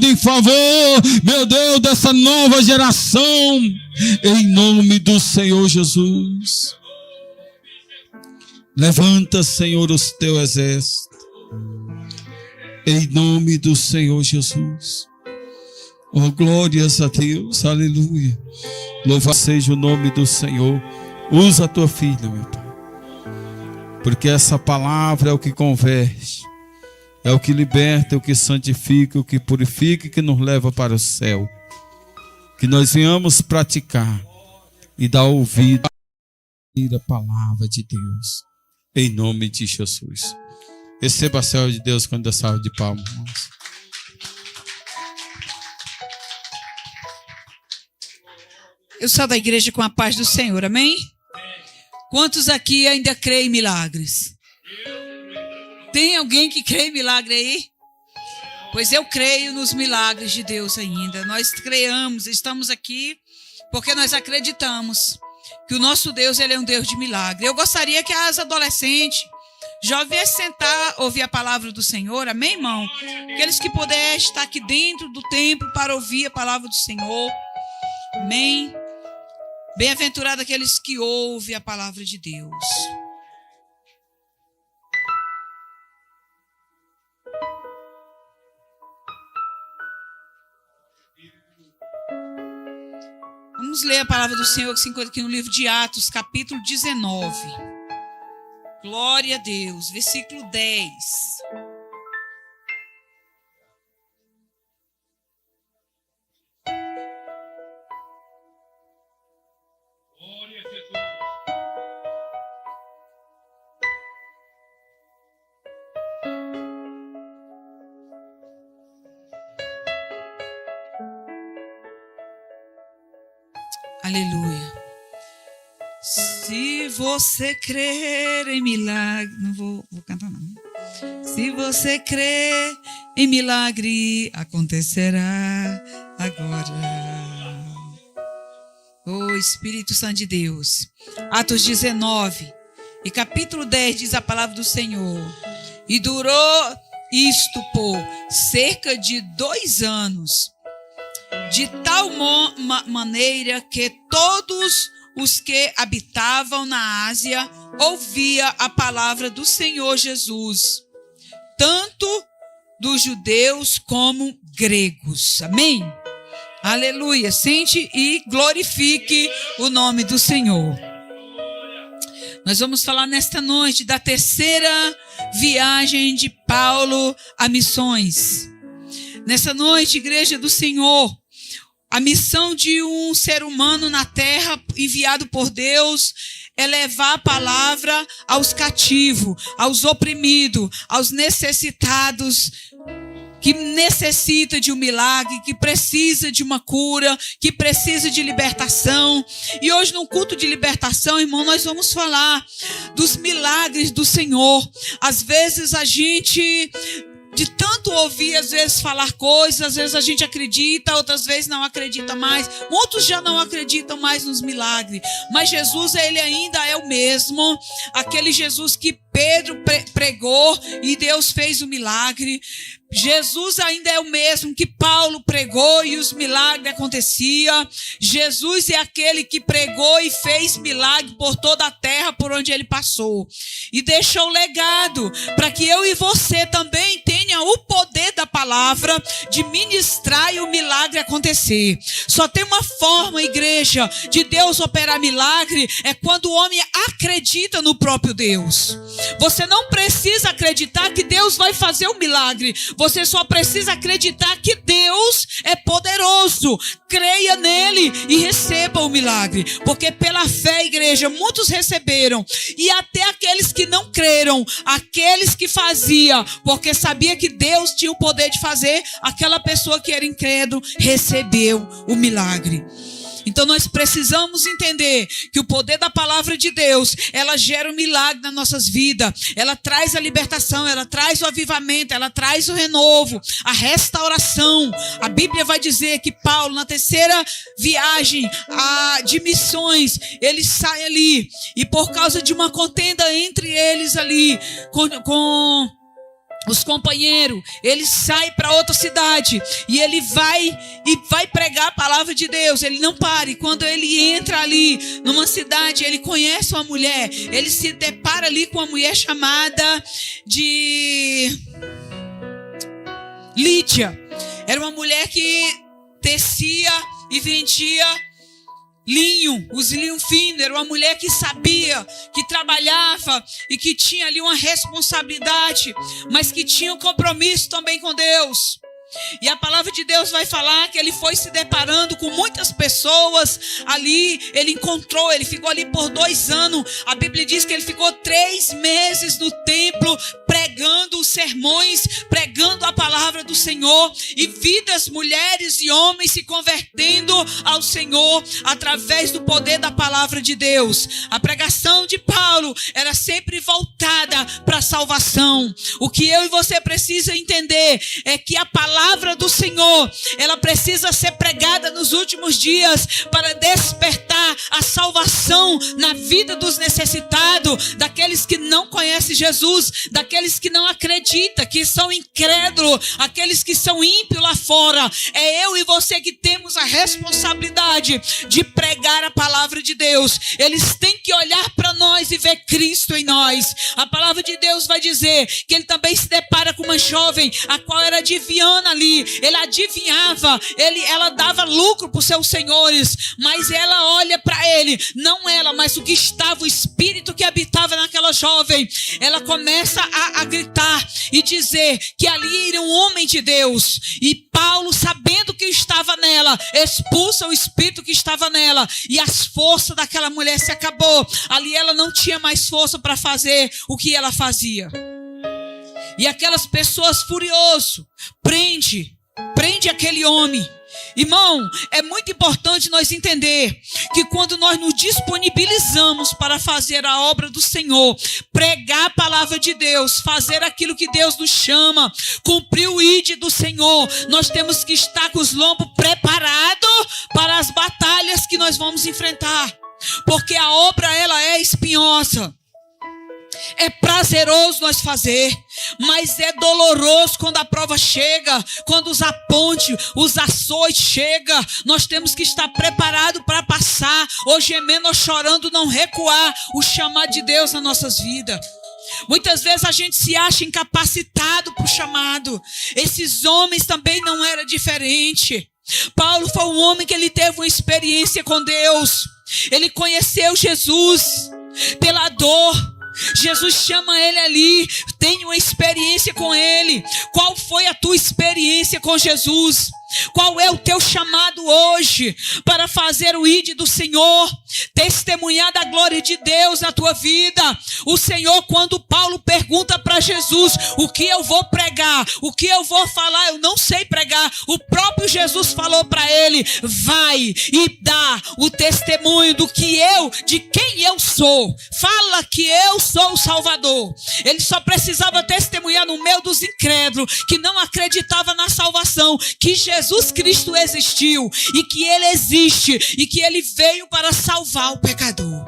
obrigado em favor, meu Deus, dessa nova geração, em nome do Senhor Jesus. Levanta, Senhor, os teus exércitos, em nome do Senhor Jesus. Oh, glórias a Deus, aleluia. Louvado seja o nome do Senhor. Usa a tua filha, meu Pai, porque essa palavra é o que converte, é o que liberta, é o que santifica, é o que purifica e que nos leva para o céu. Que nós venhamos praticar e dar ouvido à palavra de Deus, em nome de Jesus. Receba a salva de Deus quando dá salva de palmas. Eu saio da igreja com a paz do Senhor, amém? Quantos aqui ainda creem em milagres? Tem alguém que crê em milagre aí? Pois eu creio nos milagres de Deus ainda. Nós creamos, estamos aqui porque nós acreditamos que o nosso Deus, ele é um Deus de milagre. Eu gostaria que as adolescentes já viessem sentar, ouvir a palavra do Senhor, amém, irmão? Aqueles que puderem estar aqui dentro do templo para ouvir a palavra do Senhor, amém? Bem-aventurado aqueles que ouvem a palavra de Deus. Vamos ler a palavra do Senhor que se encontra aqui no livro de Atos, capítulo 19. Glória a Deus, versículo 10. Aleluia. Se você crer em milagre... Não vou cantar não. Se você crer em milagre, acontecerá agora. Oh, Espírito Santo de Deus. Atos 19 e capítulo 10 diz a palavra do Senhor. E durou isto por cerca de 2 anos. De tal maneira que todos os que habitavam na Ásia ouviam a palavra do Senhor Jesus, tanto dos judeus como gregos. Amém? Aleluia. Sente e glorifique o nome do Senhor. Nós vamos falar nesta noite da terceira viagem de Paulo a missões. Nessa noite, Igreja do Senhor, a missão de um ser humano na terra enviado por Deus é levar a palavra aos cativos, aos oprimidos, aos necessitados, que necessita de um milagre, que precisa de uma cura, que precisa de libertação. E hoje no culto de libertação, irmão, nós vamos falar dos milagres do Senhor. Às vezes a gente, de tanto ouvir, às vezes falar coisas, às vezes a gente acredita, outras vezes não acredita mais. Muitos já não acreditam mais nos milagres. Mas Jesus, ele ainda é o mesmo. Aquele Jesus que Pedro pregou e Deus fez o milagre. Jesus ainda é o mesmo que Paulo pregou e os milagres aconteciam. Jesus é aquele que pregou e fez milagre por toda a terra por onde ele passou. E deixou legado para que eu e você também tenha o poder da palavra de ministrar e o milagre acontecer. Só tem uma forma, igreja, de Deus operar milagre, é quando o homem acredita no próprio Deus. Você não precisa acreditar que Deus vai fazer o milagre. Você só precisa acreditar que Deus é poderoso. Creia nele e receba o milagre. Porque pela fé, igreja, muitos receberam. E até aqueles que não creram, aqueles que faziam, porque sabia que Deus tinha o poder de fazer, aquela pessoa que era incrédulo recebeu o milagre. Então nós precisamos entender que o poder da palavra de Deus, ela gera um milagre nas nossas vidas. Ela traz a libertação, ela traz o avivamento, ela traz o renovo, a restauração. A Bíblia vai dizer que Paulo, na terceira viagem de missões, ele sai ali, e por causa de uma contenda entre eles ali, com os companheiros, ele sai para outra cidade e ele vai pregar a palavra de Deus. Ele não para. E quando ele entra ali numa cidade, ele conhece uma mulher. Ele se depara ali com uma mulher chamada de Lídia. Era uma mulher que tecia e vendia linho, os linhos finos. Era uma mulher que sabia, que trabalhava e que tinha ali uma responsabilidade, mas que tinha um compromisso também com Deus. E a palavra de Deus vai falar que ele foi se deparando com muitas pessoas ali. Ele ficou ali por 2 anos. A Bíblia diz que ele ficou 3 meses no templo, pregando os sermões, pregando a palavra do Senhor. E vidas, mulheres e homens se convertendo ao Senhor através do poder da palavra de Deus. A pregação de Paulo era sempre voltada para a salvação. O que eu e você precisa entender é que a palavra do Senhor, ela precisa ser pregada nos últimos dias para despertar a salvação na vida dos necessitados, daqueles que não conhecem Jesus, daqueles que não acreditam, que são incrédulos, aqueles que são ímpios lá fora. É eu e você que temos a responsabilidade de pregar a palavra de Deus. Eles têm que olhar para nós e ver Cristo em nós. A palavra de Deus vai dizer que ele também se depara com uma jovem, a qual era adivinhando ali. Ele adivinhava, ela dava lucro para os seus senhores, mas ela olha para ele, não ela, mas o que estava, o espírito que habitava naquela jovem. Ela começa a gritar e dizer que ali era um homem de Deus. E Paulo, sabendo que estava nela, expulsa o espírito que estava nela, e as forças daquela mulher se acabou. Ali ela não tinha mais força para fazer o que ela fazia. E aquelas pessoas furiosas prende aquele homem. Irmão, é muito importante nós entender que quando nós nos disponibilizamos para fazer a obra do Senhor, pregar a palavra de Deus, fazer aquilo que Deus nos chama, cumprir o ID do Senhor, nós temos que estar com os lombos preparados para as batalhas que nós vamos enfrentar, porque a obra ela é espinhosa. É prazeroso nós fazer, mas é doloroso quando a prova chega, quando os apontes, os açoites chegam. Nós temos que estar preparados para passar, ou gemendo ou chorando, não recuar o chamado de Deus nas nossas vidas. Muitas vezes a gente se acha incapacitado para o chamado. Esses homens também não eram diferente. Paulo foi um homem que ele teve uma experiência com Deus. Ele conheceu Jesus pela dor. Jesus chama ele ali, tem uma experiência com ele. Qual foi a tua experiência com Jesus? Qual é o teu chamado hoje para fazer o ID do Senhor, testemunhar da glória de Deus na tua vida? O Senhor, quando Paulo pergunta para Jesus, o que eu vou pregar, o que eu vou falar, eu não sei pregar. O próprio Jesus falou para ele, vai e dá o testemunho de quem eu sou. Fala que eu sou o Salvador. Ele só precisava testemunhar no meio dos incrédulos, que não acreditavam na salvação, que Jesus Cristo existiu e que ele existe e que ele veio para salvar o pecador.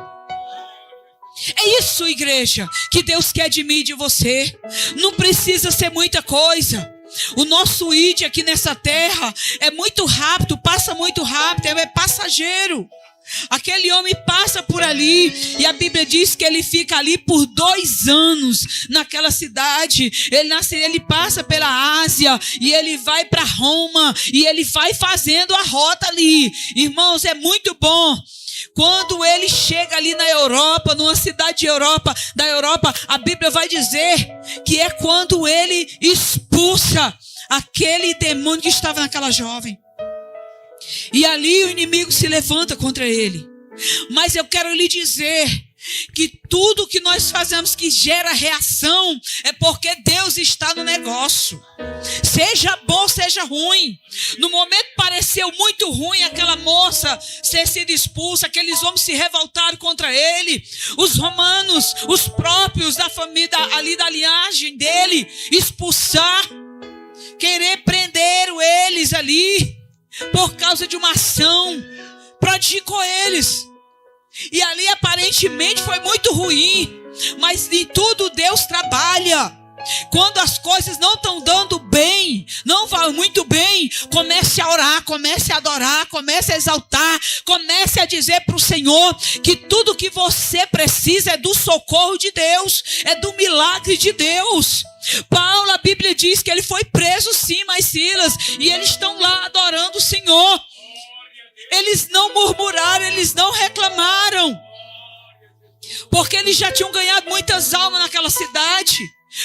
É isso, igreja, que Deus quer de mim e de você. Não precisa ser muita coisa. O nosso ID aqui nessa terra é muito rápido, passa muito rápido, é passageiro. Aquele homem passa por ali e a Bíblia diz que ele fica ali por 2 anos naquela cidade. Ele passa pela Ásia e ele vai para Roma e ele vai fazendo a rota ali. Irmãos, é muito bom. Quando ele chega ali na Europa, numa cidade da Europa, a Bíblia vai dizer que é quando ele expulsa aquele demônio que estava naquela jovem. E ali o inimigo se levanta contra ele. Mas eu quero lhe dizer que tudo que nós fazemos que gera reação é porque Deus está no negócio. Seja bom, seja ruim. No momento pareceu muito ruim aquela moça ser sido expulsa, aqueles homens se revoltaram contra ele. Os romanos, os próprios da família ali da linhagem dele, expulsar, querer prender eles ali por causa de uma ação, praticou eles. E ali aparentemente foi muito ruim, mas em tudo Deus trabalha. Quando as coisas não estão dando bem, não vai muito bem, comece a orar, comece a adorar, comece a exaltar, comece a dizer para o Senhor que tudo que você precisa é do socorro de Deus, é do milagre de Deus. Paulo, a Bíblia diz que ele foi preso sim, mas Silas, e eles estão lá adorando o Senhor. Eles não murmuraram, eles não reclamaram, porque eles já tinham ganhado muitas almas naquela cidade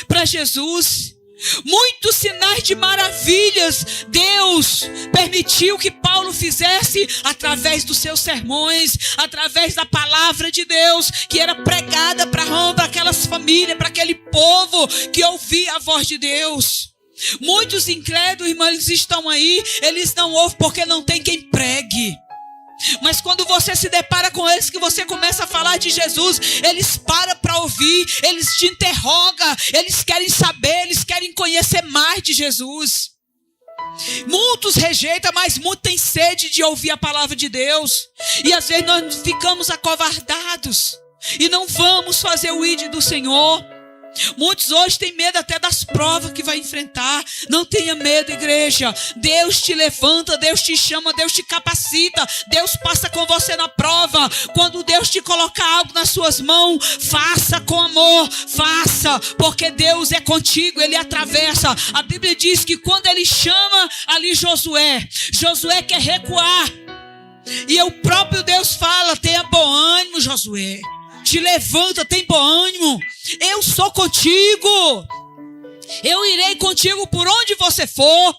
para Jesus. Muitos sinais de maravilhas Deus permitiu que Paulo fizesse através dos seus sermões, através da palavra de Deus que era pregada para aquelas famílias, para aquele povo que ouvia a voz de Deus. Muitos incrédulos, irmãos, eles estão aí, eles não ouvem porque não tem quem pregue. Mas quando você se depara com eles, que você começa a falar de Jesus, eles param para ouvir, eles te interrogam, eles querem saber, eles querem conhecer mais de Jesus. Muitos rejeitam, mas muitos têm sede de ouvir a palavra de Deus. E às vezes nós ficamos acovardados e não vamos fazer o ID do Senhor. Muitos hoje têm medo até das provas que vai enfrentar. Não tenha medo, igreja. Deus te levanta, Deus te chama, Deus te capacita, Deus passa com você na prova. Quando Deus te colocar algo nas suas mãos, faça com amor, faça, porque Deus é contigo, Ele atravessa. A Bíblia diz que quando Ele chama ali Josué quer recuar, e o próprio Deus fala: tenha bom ânimo, Josué, te levanta, tem bom ânimo, eu sou contigo, eu irei contigo por onde você for.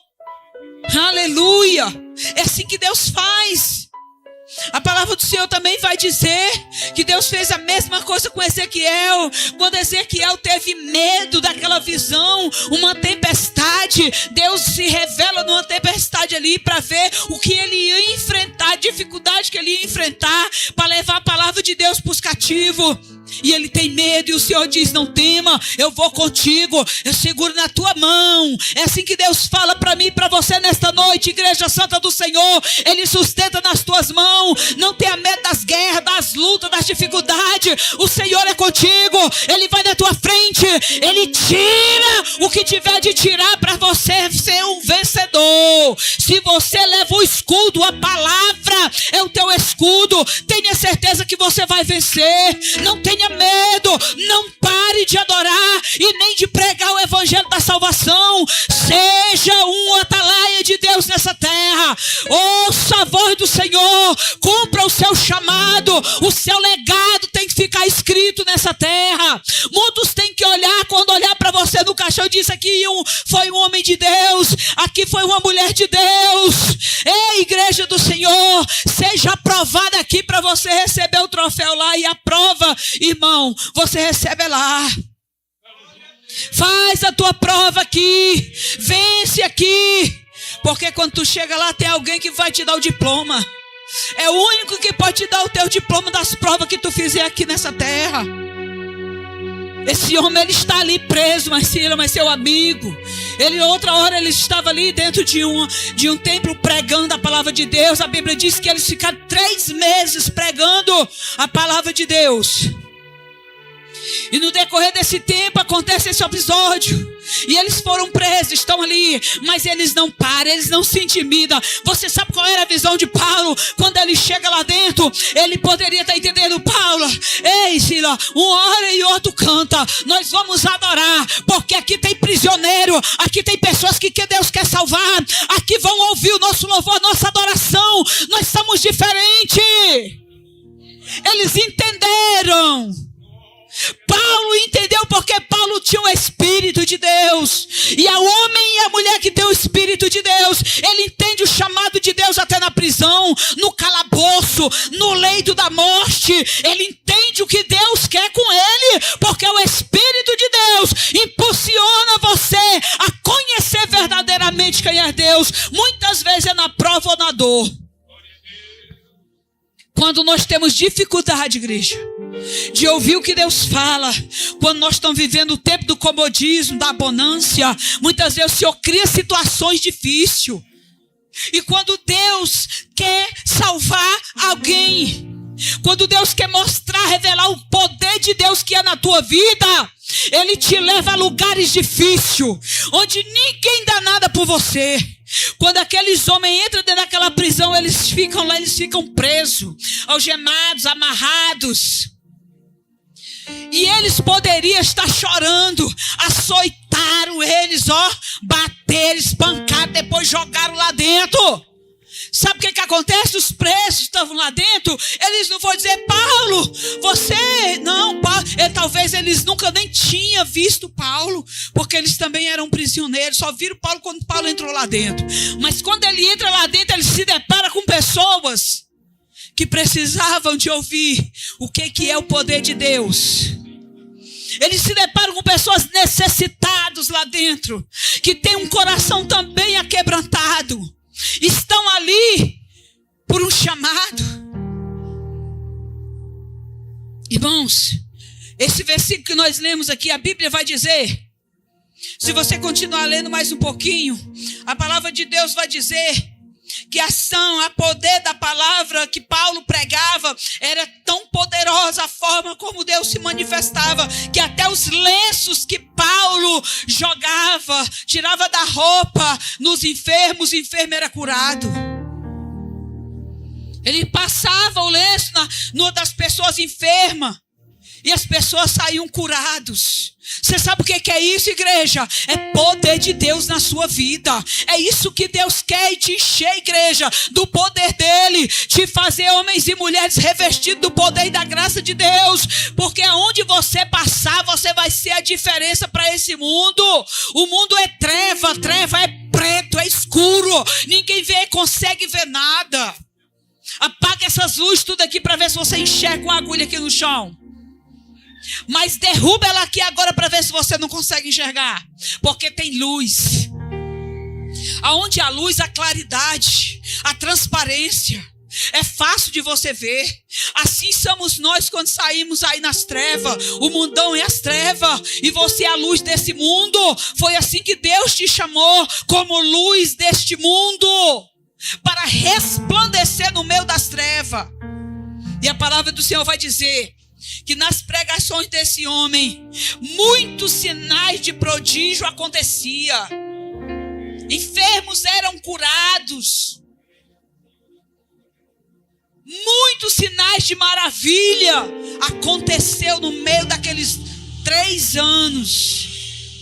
Aleluia. É assim que Deus faz. A palavra do Senhor também vai dizer que Deus fez a mesma coisa com Ezequiel. Quando Ezequiel teve medo daquela visão, uma tempestade, Deus se revela numa tempestade ali para ver o que ele ia enfrentar, a dificuldade que ele ia enfrentar para levar a palavra de Deus para os cativos. E ele tem medo, e o Senhor diz: não tema, eu vou contigo, eu seguro na tua mão. É assim que Deus fala para mim e para você nesta noite, Igreja Santa do Senhor. Ele sustenta nas tuas mãos. Não tenha medo das guerras, das lutas, das dificuldades. O Senhor é contigo, Ele vai na tua frente, Ele tira o que tiver de tirar para você ser um vencedor. Se você leva o escudo, a palavra é o teu escudo, tenha certeza que você vai vencer. Não tenha medo, não pare de adorar e nem de pregar o evangelho da salvação. Seja um atalaia de Deus nessa terra. Ouça a voz do Senhor, cumpra o seu chamado. O seu legado tem que ficar escrito nessa terra. Muitos têm que olhar, quando olhar para você no caixão, disse: aqui foi um homem de Deus, aqui foi uma mulher de Deus. Ei, Igreja do Senhor, seja aprovada aqui para você receber o troféu lá. E a prova, irmão, você recebe lá. Faz a tua prova aqui, vence aqui, porque quando tu chega lá tem alguém que vai te dar o diploma. É o único que pode te dar o teu diploma das provas que tu fizer aqui nessa terra. Esse homem, ele está ali preso, mas seu amigo. Ele, outra hora, ele estava ali dentro de um templo pregando a palavra de Deus. A Bíblia diz que eles ficaram 3 meses pregando a palavra de Deus. E no decorrer desse tempo acontece esse episódio. E eles foram presos, estão ali, mas eles não param, eles não se intimidam. Você sabe qual era a visão de Paulo? Quando ele chega lá dentro, ele poderia estar entendendo: Paulo, ei, Sila, um ora e outro canta. Nós vamos adorar, porque aqui tem prisioneiro, aqui tem pessoas que Deus quer salvar. Aqui vão ouvir o nosso louvor, a nossa adoração. Nós somos diferentes. Eles entenderam. Paulo entendeu, porque Paulo tinha o Espírito de Deus. E o homem e a mulher que tem o Espírito de Deus, ele entende o chamado de Deus até na prisão, no calabouço, no leito da morte. Ele entende o que Deus quer com ele, porque o Espírito de Deus impulsiona você a conhecer verdadeiramente quem é Deus. Muitas vezes é na prova ou na dor. Quando nós temos dificuldade, igreja, de ouvir o que Deus fala, quando nós estamos vivendo o tempo do comodismo, da abundância, muitas vezes o Senhor cria situações difíceis. E quando Deus quer salvar alguém, Quando Deus quer mostrar, revelar o poder de Deus que é na tua vida, Ele te leva a lugares difíceis, onde ninguém dá nada por você. Quando aqueles homens entram dentro daquela prisão, eles ficam lá, eles ficam presos, algemados, amarrados. E eles poderiam estar chorando, açoitaram eles, bateram, espancaram, depois jogaram lá dentro. Sabe o que acontece? Os presos estavam lá dentro, eles não vão dizer, Paulo, você, não, Paulo. Talvez eles nunca nem tinham visto Paulo, porque eles também eram prisioneiros, só viram Paulo quando Paulo entrou lá dentro. Mas quando ele entra lá dentro, ele se depara com pessoas que precisavam de ouvir o que é o poder de Deus. Eles se deparam com pessoas necessitadas lá dentro, que têm um coração também aquebrantado. Estão ali por um chamado. Irmãos, esse versículo que nós lemos aqui, a Bíblia vai dizer, se você continuar lendo mais um pouquinho, a palavra de Deus vai dizer que a ação, a poder da palavra que Paulo pregava era tão poderosa, a forma como Deus se manifestava, que até os lenços que Paulo jogava, tirava da roupa nos enfermos, o enfermo era curado. Ele passava o lenço das pessoas enfermas e as pessoas saíam curados. Você sabe o que é isso, igreja? É poder de Deus na sua vida. É isso que Deus quer, e te encher, igreja, do poder dele, te fazer homens e mulheres revestidos do poder e da graça de Deus, porque aonde você passar, você vai ser a diferença para esse mundo. O mundo é treva, treva é preto, é escuro, ninguém consegue ver nada. Apaga essas luzes tudo aqui para ver se você enxerga uma agulha aqui no chão. Mas derruba ela aqui agora para ver se você não consegue enxergar. Porque tem luz. Aonde há luz, há claridade, a transparência. É fácil de você ver. Assim somos nós quando saímos aí nas trevas. O mundão é as trevas e você é a luz desse mundo. Foi assim que Deus te chamou, como luz deste mundo, para resplandecer no meio das trevas. E a palavra do Senhor vai dizer que nas pregações desse homem, muitos sinais de prodígio aconteciam. Enfermos eram curados. Muitos sinais de maravilha aconteceu no meio daqueles 3 anos,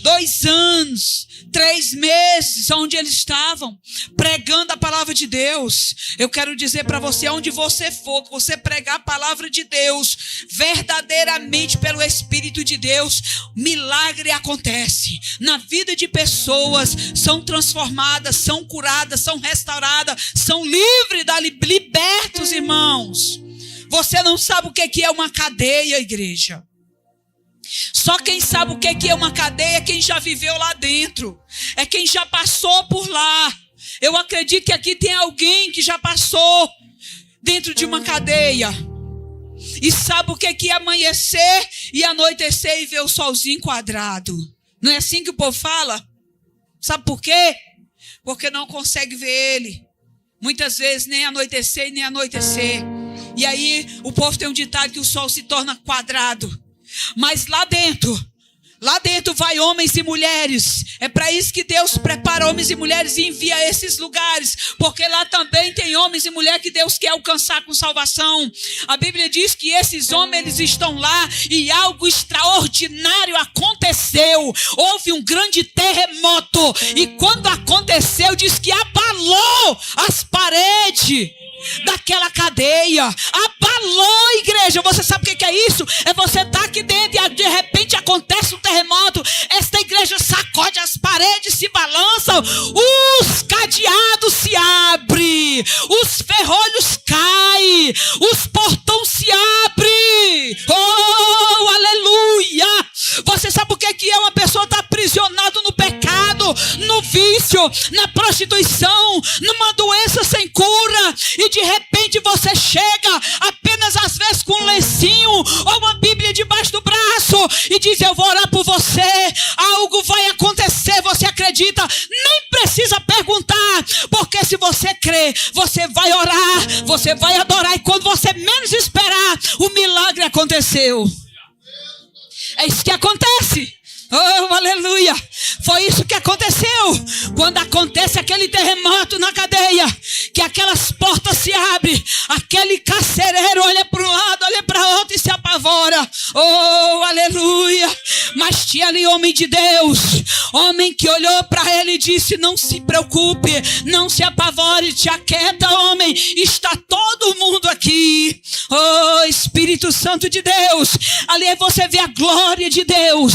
2 anos, 3 meses, onde eles estavam pregando a palavra de Deus. Eu quero dizer para você, onde você for, que você pregar a palavra de Deus verdadeiramente pelo Espírito de Deus, milagre acontece na vida de pessoas, são transformadas, são curadas, são restauradas, são livres, libertos, irmãos. Você não sabe o que é uma cadeia, igreja. Só quem sabe o que é uma cadeia é quem já viveu lá dentro, é quem já passou por lá. Eu acredito que aqui tem alguém que já passou dentro de uma cadeia e sabe o que é amanhecer e anoitecer e ver o solzinho quadrado. Não é assim que o povo fala? Sabe por quê? Porque não consegue ver ele. Muitas vezes nem anoitecer e nem anoitecer. E aí o povo tem um ditado que o sol se torna quadrado. Mas lá dentro vai homens e mulheres. É para isso que Deus prepara homens e mulheres e envia a esses lugares, porque lá também tem homens e mulheres que Deus quer alcançar com salvação. A Bíblia diz que esses homens, eles estão lá e algo extraordinário aconteceu. Houve um grande terremoto e quando aconteceu, diz que abalou as paredes daquela cadeia. Abalou, igreja. Você sabe o que é isso? É você estar aqui dentro e de repente acontece um terremoto. Esta igreja sacode, as paredes se balançam, os cadeados se abrem, os ferrolhos caem, os portões se abrem. Oh, aleluia! Você sabe o que é uma pessoa estar aprisionada no pecado? no vício, na prostituição, numa doença sem cura, e de repente você chega apenas às vezes com um lencinho ou uma Bíblia debaixo do braço e diz: eu vou orar por você, algo vai acontecer. Você acredita? Nem precisa perguntar, porque se você crê, você vai orar, você vai adorar, e quando você menos esperar, o milagre aconteceu. É isso que acontece. Oh, aleluia. Foi isso que aconteceu. Quando acontece aquele terremoto na cadeia, que aquelas portas se abrem, aquele carcereiro olha para um lado, olha para outro e se apavora. Oh, aleluia. Mas tinha ali homem de Deus, homem que olhou para ele e disse: não se preocupe, não se apavore, te aquieta, homem, está todo mundo aqui. Oh, Espírito Santo de Deus. Ali você vê a glória de Deus,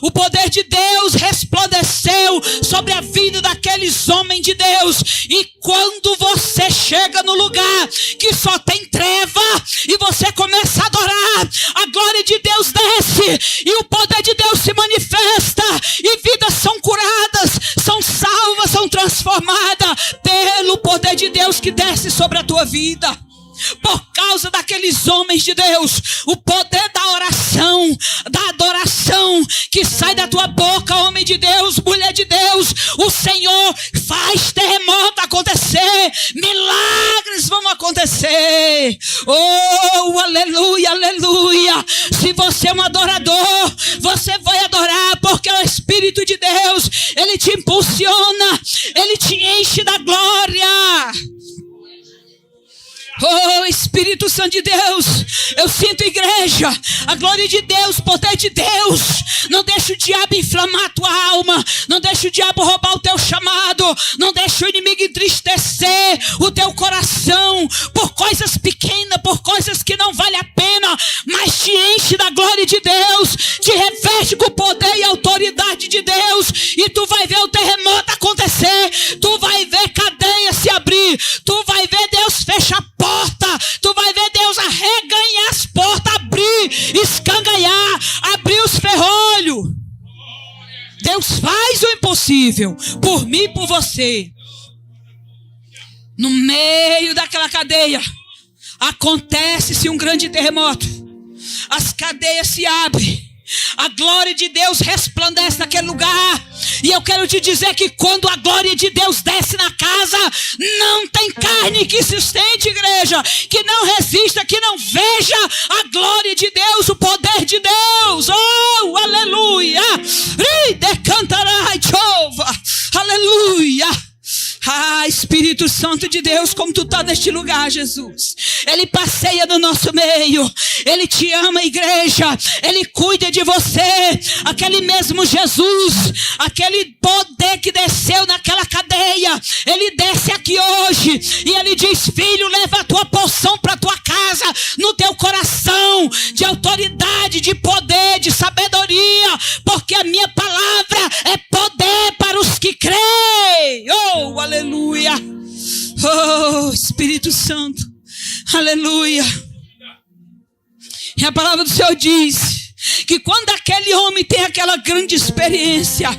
o poder de Deus resplandeceu sobre a vida daqueles homens de Deus. E quando você chega no lugar que só tem treva e você começa a adorar, a glória de Deus desce e o poder de Deus se manifesta, e vidas são curadas, são salvas, são transformadas pelo poder de Deus que desce sobre a tua vida. Por causa daqueles homens de Deus, o poder da oração, da adoração que sai da tua boca, homem de Deus, mulher de Deus, o Senhor faz terremoto acontecer, milagres vão acontecer. Oh, aleluia, aleluia. Se você é um adorador, você vai adorar, porque o Espírito de Deus, ele te impulsiona, ele te enche da glória. Oh, Espírito Santo de Deus, eu sinto, igreja, a glória de Deus, poder de Deus. Não deixa o diabo inflamar a tua alma, não deixa o diabo roubar o teu chamado, não deixa o inimigo entristecer o teu coração por coisas pequenas, por coisas que não valem a pena, mas te enche da glória de Deus, te reveste com o poder e a autoridade de Deus, e tu vai ver o terremoto acontecer, tu vai ver cadeia se abrir, tu vai ver Deus fechar porta, tu vai ver Deus arreganhar as portas, abrir, escangalhar, abrir os ferrolhos. Deus faz o impossível por mim e por você. No meio daquela cadeia acontece-se um grande terremoto, as cadeias se abrem, a glória de Deus resplandece naquele lugar. E eu quero te dizer que quando a glória de Deus desce na casa, não tem carne que sustente, igreja, que não resista, que não veja a glória de Deus, o poder de Deus. Oh, aleluia. Aleluia. Ah, Espírito Santo de Deus, como tu está neste lugar, Jesus. Ele passeia no nosso meio. Ele te ama, igreja. Ele cuida de você. Aquele mesmo Jesus, aquele poder que desceu naquela cadeia, ele desce aqui hoje e ele diz: filho, leva a tua porção para a tua casa, no teu coração, de autoridade, de poder, de sabedoria, porque a minha palavra é poder para os que creem. Oh, aleluia. Oh, Espírito Santo, aleluia. E a palavra do Senhor diz que quando aquele homem tem aquela grande experiência,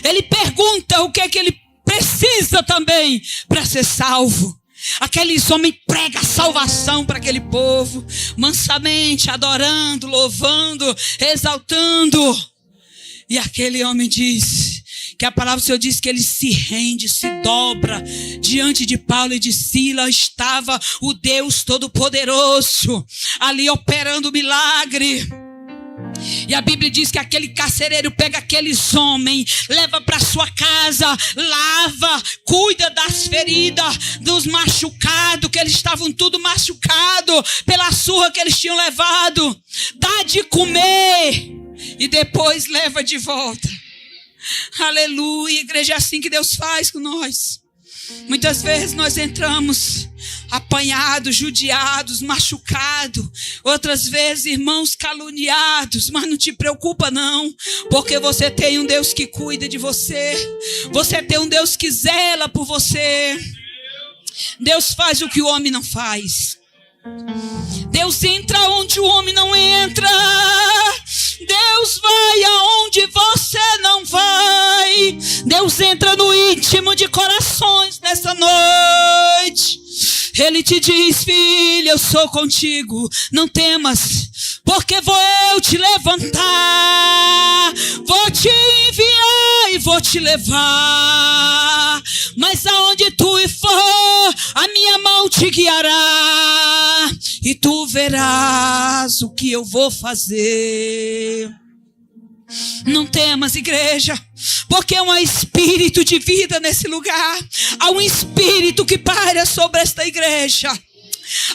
ele pergunta o que é que ele precisa também para ser salvo. Aqueles homens pregam a salvação para aquele povo, mansamente, adorando, louvando, exaltando. E aquele homem diz que a palavra do Senhor diz que ele se rende, se dobra diante de Paulo e de Silas. Estava o Deus Todo-Poderoso ali operando o milagre. E a Bíblia diz que aquele carcereiro pega aqueles homens, leva para sua casa, lava, cuida das feridas, dos machucados, que eles estavam tudo machucados pela surra que eles tinham levado, dá de comer e depois leva de volta. Aleluia, igreja, é assim que Deus faz com nós. Muitas vezes nós entramos apanhados, judiados, machucados. Outras vezes, irmãos, caluniados. Mas não te preocupa não, porque você tem um Deus que cuida de você. Você tem um Deus que zela por você. Deus faz o que o homem não faz. Deus entra onde o homem não entra. Deus vai aonde você não vai. Deus entra no íntimo de corações nessa noite. Ele te diz: filha, eu sou contigo, não temas, porque vou eu te levantar, vou te enviar e vou te levar. Mas aonde tu for, a minha mão te guiará, e tu verás o que eu vou fazer. Não temas, igreja, porque há um espírito de vida nesse lugar. Há um espírito que paira sobre esta igreja.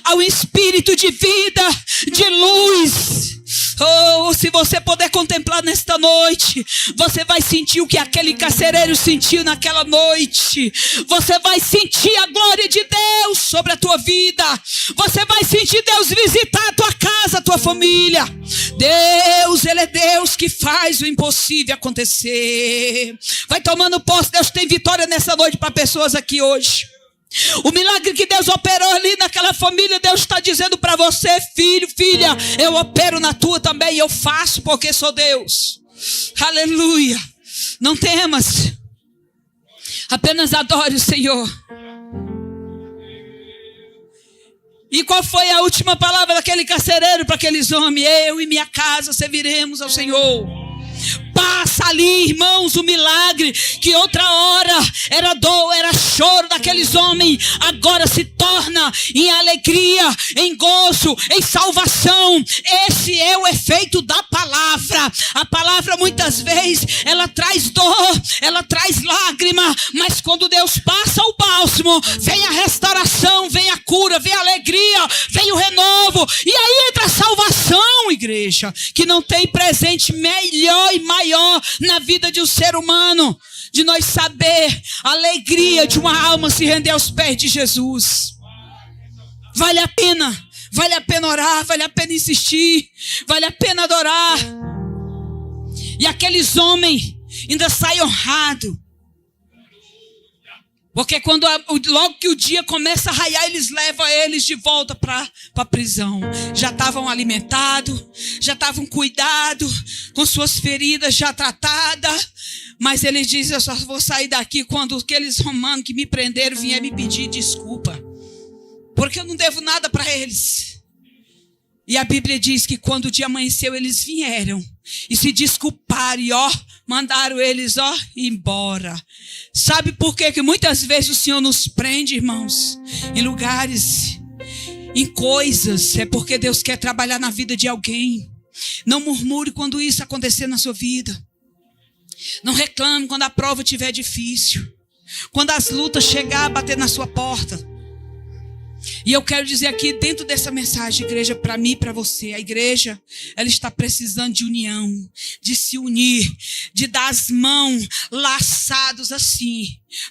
Há um espírito de vida, de luz. Oh, se você puder contemplar nesta noite, você vai sentir o que aquele carcereiro sentiu naquela noite. Você vai sentir a glória de Deus sobre a tua vida. Você vai sentir Deus visitar a tua casa, a tua família. Deus, Ele é Deus que faz o impossível acontecer. Vai tomando posse. Deus tem vitória nessa noite para pessoas aqui hoje. O milagre que Deus operou ali naquela família, Deus está dizendo para você: filho, filha, eu opero na tua também, eu faço porque sou Deus. Aleluia. Não temas, apenas adore o Senhor. E qual foi a última palavra daquele carcereiro para aqueles homens? Eu e minha casa serviremos ao Senhor. Passa ali, irmãos, o milagre que outra hora era dor, era choro daqueles homens, agora se torna em alegria, em gozo, em salvação. Esse é o efeito da palavra. A palavra muitas vezes ela traz dor, ela traz lágrima, mas quando Deus passa o bálsamo, vem a restauração, vem a cura, vem a alegria, vem o renovo. E aí entra a salvação, igreja, que não tem presente melhor e maior na vida de um ser humano, de nós saber a alegria de uma alma se render aos pés de Jesus. Vale a pena orar, vale a pena insistir, vale a pena adorar. E aqueles homens ainda saem honrados, porque logo que o dia começa a raiar, eles levam eles de volta para a prisão. Já estavam alimentados, já estavam cuidados, com suas feridas já tratadas. Mas eles dizem: eu só vou sair daqui quando aqueles romanos que me prenderam vierem me pedir desculpa, porque eu não devo nada para eles. E a Bíblia diz que quando o dia amanheceu, eles vieram e se desculparam e mandaram eles embora. Sabe por quê? Que muitas vezes o Senhor nos prende, irmãos, em lugares, em coisas. É porque Deus quer trabalhar na vida de alguém. Não murmure quando isso acontecer na sua vida. Não reclame quando a prova estiver difícil, quando as lutas chegar a bater na sua porta. E eu quero dizer aqui, dentro dessa mensagem, igreja, para mim e para você, a igreja, ela está precisando de união, de se unir, de dar as mãos laçados assim,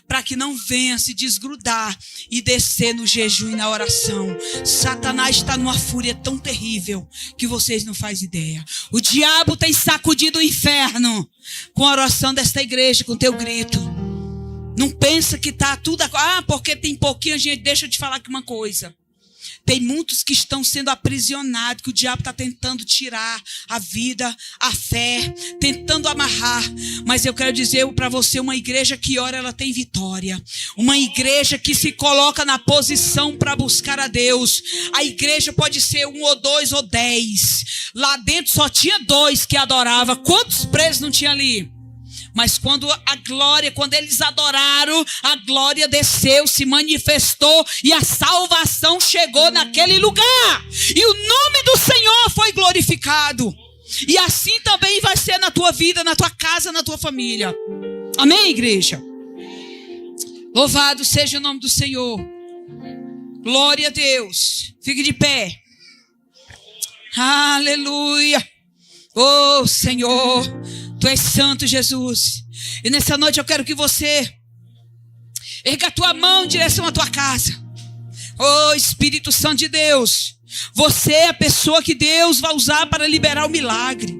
para que não venha se desgrudar e descer no jejum e na oração. Satanás está numa fúria tão terrível que vocês não fazem ideia. O diabo tem sacudido o inferno com a oração desta igreja, com o teu grito. Não pensa que está tudo... porque tem pouquinho, gente, deixa eu te falar aqui uma coisa. Tem muitos que estão sendo aprisionados, que o diabo está tentando tirar a vida, a fé, tentando amarrar. Mas eu quero dizer para você, uma igreja que ora, ela tem vitória. Uma igreja que se coloca na posição para buscar a Deus. A igreja pode ser 1 ou 2 ou 10. Lá dentro só tinha 2 que adoravam. Quantos presos não tinha ali? Mas quando eles adoraram, a glória desceu, se manifestou e a salvação chegou naquele lugar. E o nome do Senhor foi glorificado. E assim também vai ser na tua vida, na tua casa, na tua família. Amém, igreja? Louvado seja o nome do Senhor. Glória a Deus. Fique de pé. Aleluia. Oh, Senhor, Tu és santo, Jesus. E nessa noite eu quero que você erga a tua mão em direção à tua casa. Oh, Espírito Santo de Deus, você é a pessoa que Deus vai usar para liberar o milagre.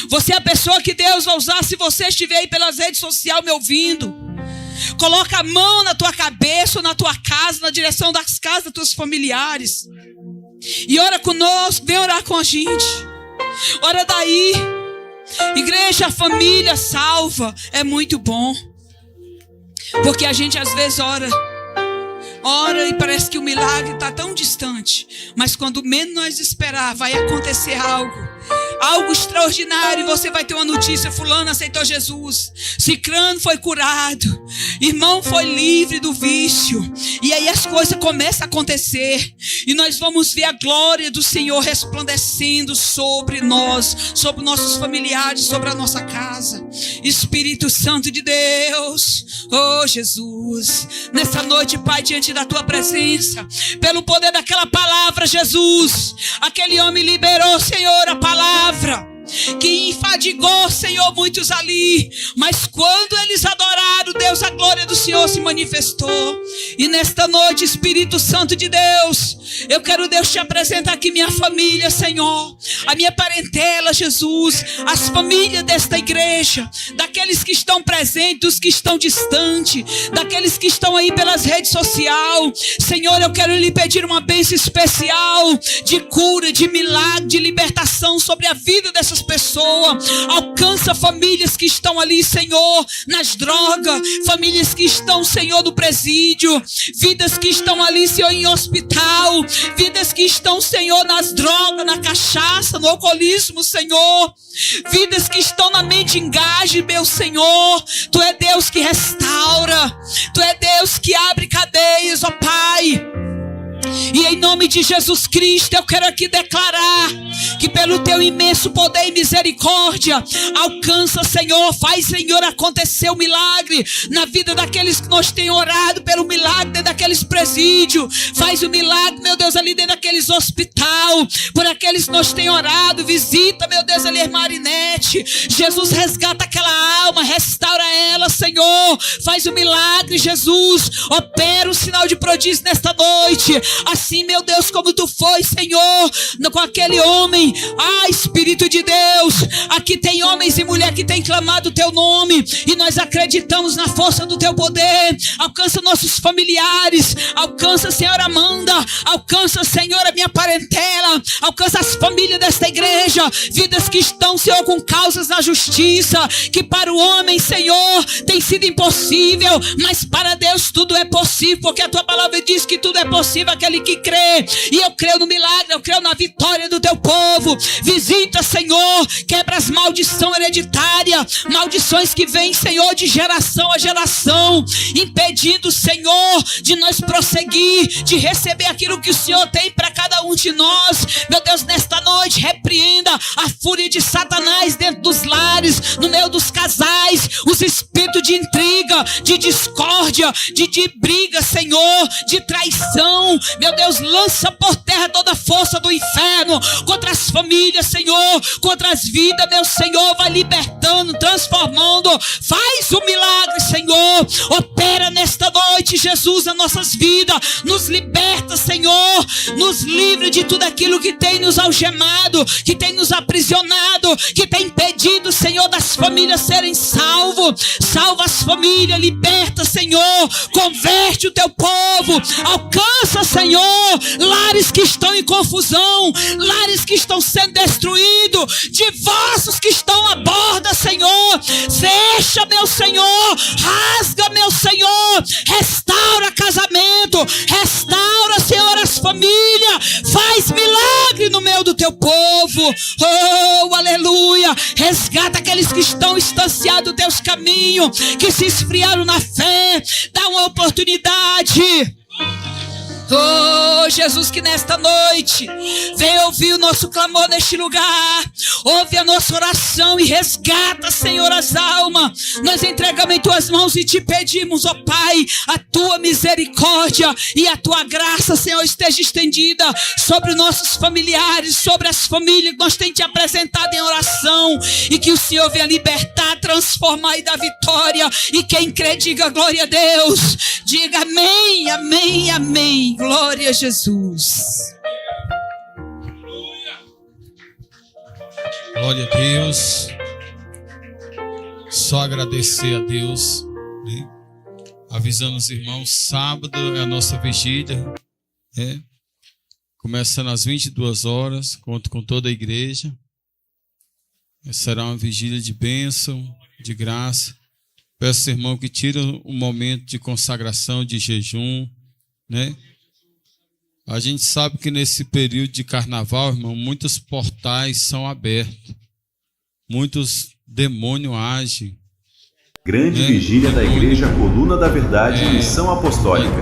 Você é a pessoa que Deus vai usar. Se você estiver aí pelas redes sociais me ouvindo, coloca a mão na tua cabeça ou na tua casa, na direção das casas dos teus familiares, e ora conosco, vem orar com a gente. Ora daí. Igreja, família salva é muito bom. Porque a gente às vezes ora e parece que o milagre está tão distante. Mas quando menos nós esperar, vai acontecer algo extraordinário. Você vai ter uma notícia: fulano aceitou Jesus, cicrano foi curado, irmão foi livre do vício. E aí as coisas começam a acontecer, e nós vamos ver a glória do Senhor resplandecendo sobre nós, sobre nossos familiares, sobre a nossa casa. Espírito Santo de Deus, oh Jesus, nessa noite, Pai, diante da tua presença, pelo poder daquela palavra, Jesus, aquele homem liberou, Senhor, a palavra que enfadigou, Senhor, muitos ali. Mas quando eles adoraram Deus, a glória do Senhor se manifestou. E nesta noite, Espírito Santo de Deus, eu quero, Deus, te apresentar aqui minha família, Senhor, a minha parentela, Jesus, as famílias desta igreja, daqueles que estão presentes, dos que estão distantes, daqueles que estão aí pelas redes sociais. Senhor, eu quero lhe pedir uma bênção especial de cura, de milagre, de libertação sobre a vida dessas pessoas. Alcança famílias que estão ali, Senhor, nas drogas, famílias que estão, Senhor, no presídio, vidas que estão ali, Senhor, em hospital, vidas que estão, Senhor, nas drogas, na cachaça, no alcoolismo, Senhor, vidas que estão na mendigagem, meu Senhor. Tu é Deus que restaura, Tu é Deus que abre cadeias, ó Pai. E em nome de Jesus Cristo, eu quero aqui declarar que pelo teu imenso poder e misericórdia, alcança, Senhor, faz, Senhor, acontecer o milagre na vida daqueles que nós temos orado pelo milagre dentro daqueles presídios. Faz o milagre, meu Deus, ali dentro daqueles hospital, por aqueles que nós temos orado. Visita, meu Deus, ali a irmã Marinete. Jesus, resgata aquela alma, restaura ela, Senhor. Faz o milagre, Jesus. Opera o sinal de prodígio nesta noite. Assim, meu Deus, como Tu foi, Senhor, com aquele homem. Espírito de Deus, aqui tem homens e mulheres que têm clamado o Teu nome, e nós acreditamos na força do Teu poder. Alcança nossos familiares, alcança, Senhor, Amanda, alcança, Senhor, a minha parentela, alcança as famílias desta igreja, vidas que estão, Senhor, com causas na justiça, que para o homem, Senhor, tem sido impossível, mas para Deus tudo é possível, porque a Tua palavra diz que tudo é possível aquele que crê. E eu creio no milagre, eu creio na vitória do Teu povo. Visita, Senhor, quebra as maldições hereditárias, maldições que vêm, Senhor, de geração a geração, impedindo, Senhor, de nós prosseguir, de receber aquilo que o Senhor tem para cada um de nós. Meu Deus, nesta noite, repreenda a fúria de Satanás dentro dos lares, no meio dos casais, os espíritos de intriga, de discórdia, de briga, Senhor, de traição. Meu Deus, lança por terra toda a força do inferno contra as famílias, Senhor, contra as vidas, meu Senhor. Vai libertando, transformando. Faz o milagre, Senhor. Opera nesta noite, Jesus, nas nossas vidas. Nos liberta, Senhor. Nos livra de tudo aquilo que tem nos algemado, que tem nos aprisionado, que tem impedido, Senhor, das famílias serem salvos. Salva as famílias, liberta, Senhor. Converte o Teu povo. Alcança, Senhor, lares que estão em confusão, lares que estão sendo destruídos, divórcios que estão à borda, Senhor. Fecha, meu Senhor, rasga, meu Senhor, restaura casamento, restaura, Senhor, as famílias, faz milagre no meio do Teu povo. Oh, aleluia. Resgata aqueles que estão estanciados nos Teus caminhos, que se esfriaram na fé. Dá uma oportunidade. Oh, Jesus, que nesta noite vem ouvir o nosso clamor neste lugar, ouve a nossa oração e resgata, Senhor, as almas. Nós entregamos em Tuas mãos e Te pedimos, ó Pai, a Tua misericórdia e a Tua graça, Senhor, esteja estendida sobre nossos familiares, sobre as famílias que nós temos Te apresentado em oração, e que o Senhor venha libertar, transformar e dar vitória. E quem crê, diga glória a Deus. Diga amém, amém, amém. Glória a Jesus. Glória a Deus. Só agradecer a Deus, né? Avisando os irmãos, sábado é a nossa vigília, né? Começando às 22 horas, conto com toda a igreja. Será uma vigília de bênção, de graça. Peço, irmão, que tire um momento de consagração, de jejum, né? A gente sabe que nesse período de carnaval, irmão, muitos portais são abertos. Muitos demônios agem. Grande vigília da Igreja Coluna da Verdade, Missão Apostólica.